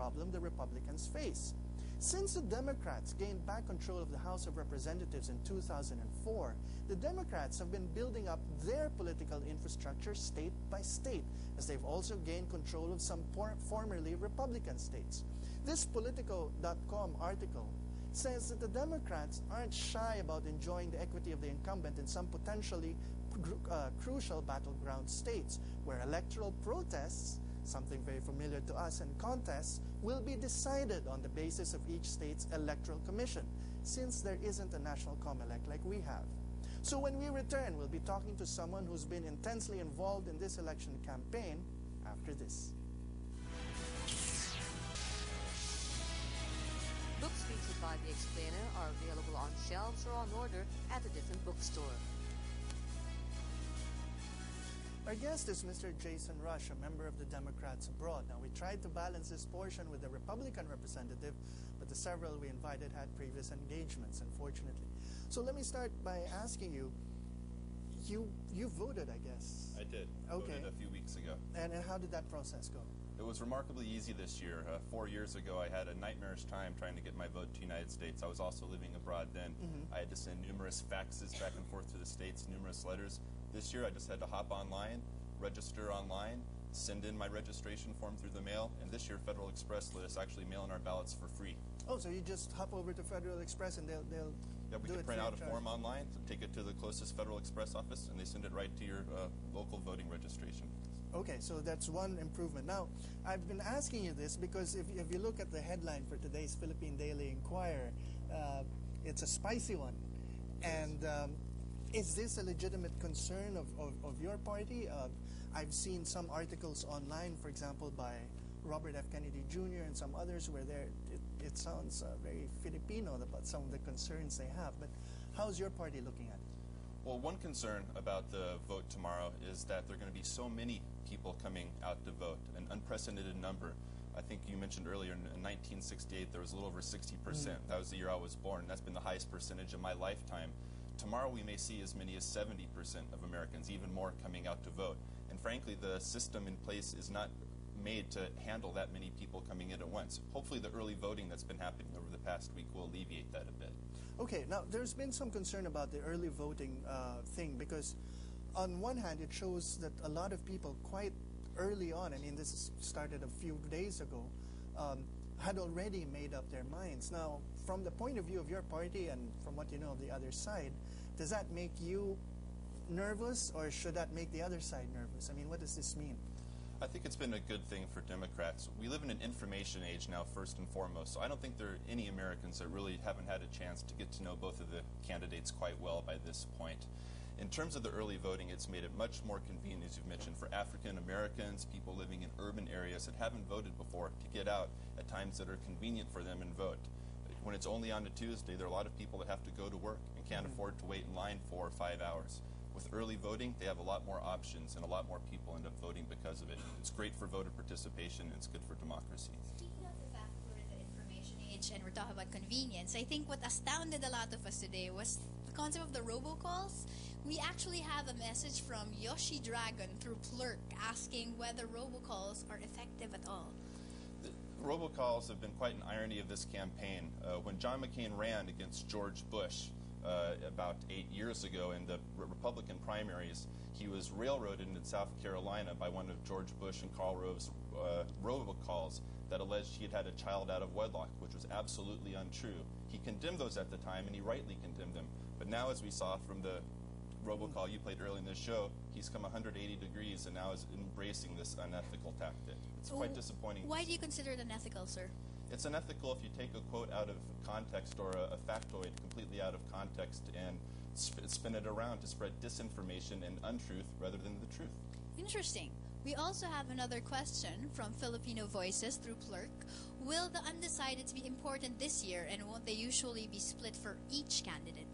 problem the Republicans face. Since the Democrats gained back control of the House of Representatives in 2004, the Democrats have been building up their political infrastructure state by state, as they've also gained control of some formerly Republican states. This Politico.com article says that the Democrats aren't shy about enjoying the equity of the incumbent in some potentially crucial battleground states, where electoral protests, something very familiar to us, and contests will be decided on the basis of each state's electoral commission, since there isn't a national COMELEC like we have. So when we return, we'll be talking to someone who's been intensely involved in this election campaign after this. Books featured by The Explainer are available on shelves or on order at a different bookstore. Our guest is Mr. Jason Rush, a member of the Democrats abroad. Now, we tried to balance this portion with the Republican representative, but the several we invited had previous engagements, unfortunately. So let me start by asking you, you voted, I guess. I did. Okay. Voted a few weeks ago. And how did that process go? It was remarkably easy this year. 4 years ago, I had a nightmarish time trying to get my vote to the United States. I was also living abroad then. I had to send numerous faxes back and forth to the States, numerous letters. This year, I just had to hop online, register online, send in my registration form through the mail, and this year, Federal Express let us actually mail in our ballots for free. Oh, so you just hop over to Federal Express and they'll Yeah, we do can it print free out of a charge. form online, take it to the closest Federal Express office, and they send it right to your local voting registration. Okay, so that's one improvement. Now, I've been asking you this because if you look at the headline for today's Philippine Daily Inquirer, it's a spicy one. And is this a legitimate concern of your party? I've seen some articles online, for example, by Robert F. Kennedy Jr. and some others where it sounds very Filipino about some of the concerns they have. But how's your party looking at it? Well, one concern about the vote tomorrow is that there are going to be so many people coming out to vote, an unprecedented number. I think you mentioned earlier in 1968 there was a little over 60%. That was the year I was born. That's been the highest percentage of my lifetime. Tomorrow we may see as many as 70% of Americans, even more, coming out to vote. And frankly, the system in place is not made to handle that many people coming in at once. Hopefully the early voting that's been happening over the past week will alleviate that a bit. Okay, now there's been some concern about the early voting thing because on one hand it shows that a lot of people quite early on, I mean this started a few days ago, had already made up their minds. Now, from the point of view of your party and from what you know of the other side, does that make you nervous or should that make the other side nervous? I mean, what does this mean? I think it's been a good thing for Democrats. We live in an information age now, first and foremost, so I don't think there are any Americans that really haven't had a chance to get to know both of the candidates quite well by this point. In terms of the early voting, it's made it much more convenient, as you've mentioned, for African Americans, people living in urban areas that haven't voted before, to get out at times that are convenient for them and vote. When it's only on a Tuesday, there are a lot of people that have to go to work and can't afford to wait in line 4 or 5 hours. With early voting, they have a lot more options, and a lot more people end up voting because of it. It's great for voter participation, and it's good for democracy. Speaking of the fact we're in the information age and we're talking about convenience, I think what astounded a lot of us today was the concept of the robocalls. We actually have a message from Yoshi Dragon through Plurk asking whether robocalls are effective at all. Robocalls have been quite an irony of this campaign. When John McCain ran against George Bush about 8 years ago in the Republican primaries, he was railroaded into South Carolina by one of George Bush and Karl Rove's robocalls that alleged he had had a child out of wedlock, which was absolutely untrue. He condemned those at the time, and he rightly condemned them. But now, as we saw from the robocall you played earlier in this show, he's come 180 degrees and now is embracing this unethical tactic. It's quite disappointing. Why do you consider it unethical, sir? It's unethical if you take a quote out of context or a factoid completely out of context and spin it around to spread disinformation and untruth rather than the truth. Interesting. We also have another question from Filipino Voices through Plurk. Will the undecideds be important this year, and won't they usually be split for each candidate?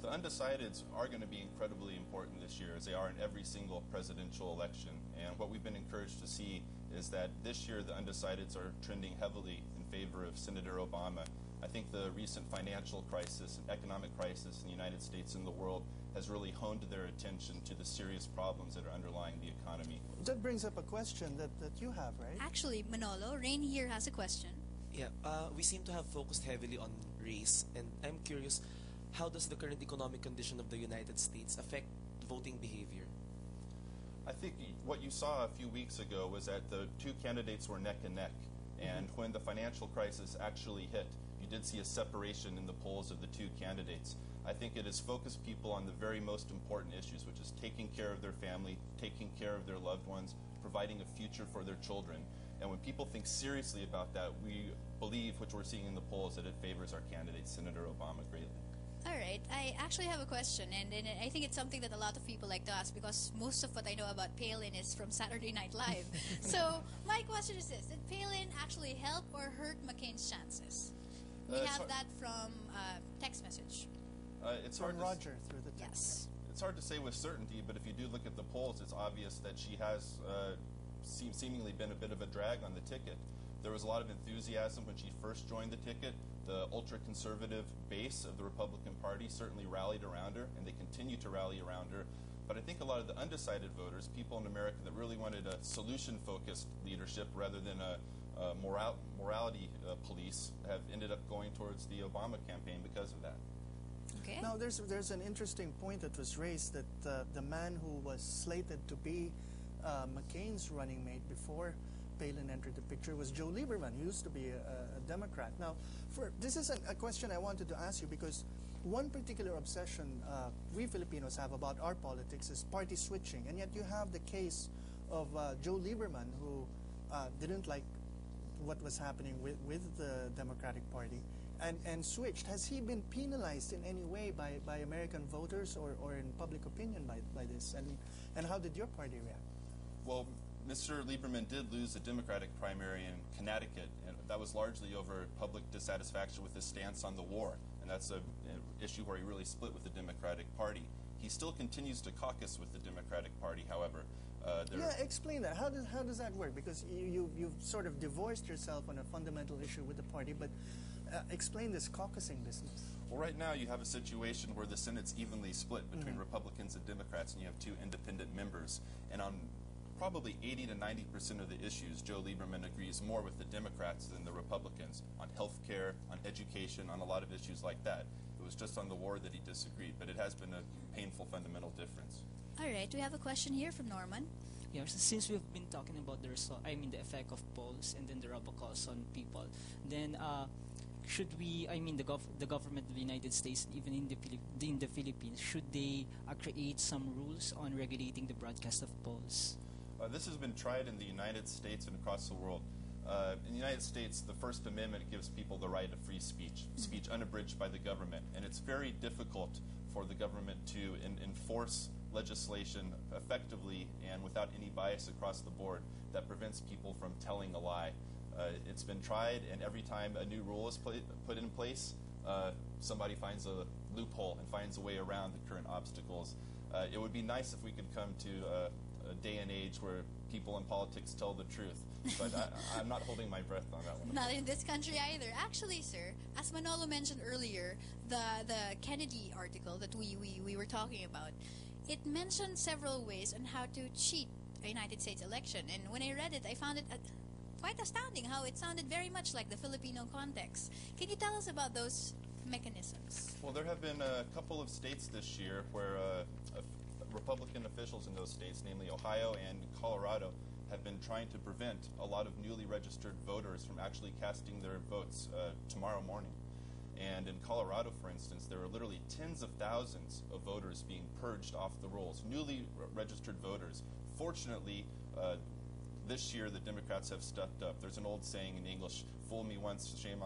The undecideds are going to be incredibly important this year, as they are in every single presidential election. And what we've been encouraged to see is that this year the undecideds are trending heavily in favor of Senator Obama. I think the recent financial crisis and economic crisis in the United States and the world has really honed their attention to the serious problems that are underlying the economy. That brings up a question that you have, right? Actually, Manolo, Rain here has a question. Yeah, we seem to have focused heavily on race, and I'm curious, how does the current economic condition of the United States affect voting behavior? I think what you saw a few weeks ago was that the two candidates were neck and neck, and when the financial crisis actually hit, you did see a separation in the polls of the two candidates. I think it has focused people on the very most important issues, which is taking care of their family, taking care of their loved ones, providing a future for their children. And when people think seriously about that, we believe, which we're seeing in the polls, that it favors our candidate, Senator Obama, greatly. All right, I actually have a question, and I think it's something that a lot of people like to ask because most of what I know about Palin is from Saturday Night Live. So my question is this: did Palin actually help or hurt McCain's chances? We have that from text message. It's From hard Roger through the text. Yes. It's hard to say with certainty, but if you do look at the polls, it's obvious that she has seemingly been a bit of a drag on the ticket. There was a lot of enthusiasm when she first joined the ticket. The ultra-conservative base of the Republican Party certainly rallied around her, and they continue to rally around her. But I think a lot of the undecided voters, people in America that really wanted a solution-focused leadership rather than a morality police, have ended up going towards the Obama campaign because of that. Okay. Now, there's an interesting point that was raised that the man who was slated to be McCain's running mate before Palin entered the picture was Joe Lieberman, who used to be a Democrat. Now, this is a question I wanted to ask you because one particular obsession we Filipinos have about our politics is party switching, and yet you have the case of Joe Lieberman, who didn't like what was happening with the Democratic Party and switched. Has he been penalized in any way by American voters or in public opinion by this? And how did your party react? Well, Mr. Lieberman did lose the Democratic primary in Connecticut, and that was largely over public dissatisfaction with his stance on the war, and that's an issue where he really split with the Democratic Party. He still continues to caucus with the Democratic Party, however. Explain that. How does that work? Because you've sort of divorced yourself on a fundamental issue with the party, but explain this caucusing business. Well, right now you have a situation where the Senate's evenly split between Republicans and Democrats, and you have two independent members. And on probably 80 to 90% of the issues, Joe Lieberman agrees more with the Democrats than the Republicans on health care, on education, on a lot of issues like that. It was just on the war that he disagreed, but it has been a painful fundamental difference. All right, we have a question here from Norman. Yeah, since we've been talking about the the effect of polls and then the robocalls on people, then should we, the government of the United States, even in the Philippines, should they create some rules on regulating the broadcast of polls? This has been tried in the United States and across the world. In the United States, the First Amendment gives people the right of free speech, speech unabridged by the government, and it's very difficult for the government to enforce legislation effectively and without any bias across the board that prevents people from telling a lie. It's been tried, and every time a new rule is put in place, somebody finds a loophole and finds a way around the current obstacles. It would be nice if we could come to a day and age where people in politics tell the truth, but I'm not holding my breath on that one. Not in this country either. Actually, sir, as Manolo mentioned earlier, the Kennedy article that we were talking about, it mentioned several ways on how to cheat a United States election. And when I read it, I found it quite astounding how it sounded very much like the Filipino context. Can you tell us about those mechanisms? Well, there have been a couple of states this year where Republican officials in those states, namely Ohio and Colorado, have been trying to prevent a lot of newly registered voters from actually casting their votes tomorrow morning. And in Colorado, for instance, there are literally tens of thousands of voters being purged off the rolls, newly registered voters. Fortunately, this year the Democrats have stepped up. There's an old saying in English, fool me once, shame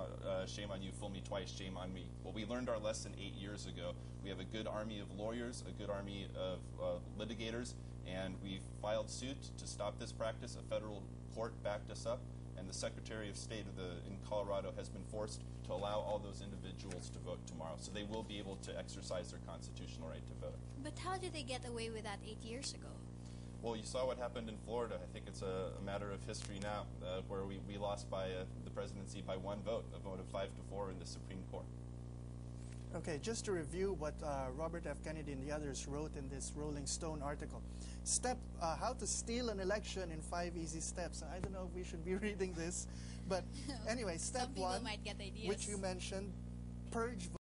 on you, fool me twice, shame on me. Well, we learned our lesson 8 years ago. We have a good army of lawyers, a good army of litigators, and we filed suit to stop this practice. A federal court backed us up, and the Secretary of State in Colorado has been forced to allow all those individuals to vote tomorrow. So they will be able to exercise their constitutional right to vote. But how did they get away with that 8 years ago? Well, you saw what happened in Florida. I think it's a matter of history now, where we lost by the presidency by one vote, a vote of 5-4 in the Supreme Court. Okay, just to review what Robert F. Kennedy and the others wrote in this Rolling Stone article. How to steal an election in 5 easy steps. I don't know if we should be reading this, but anyway, step Some people one, might get ideas. which you mentioned, purge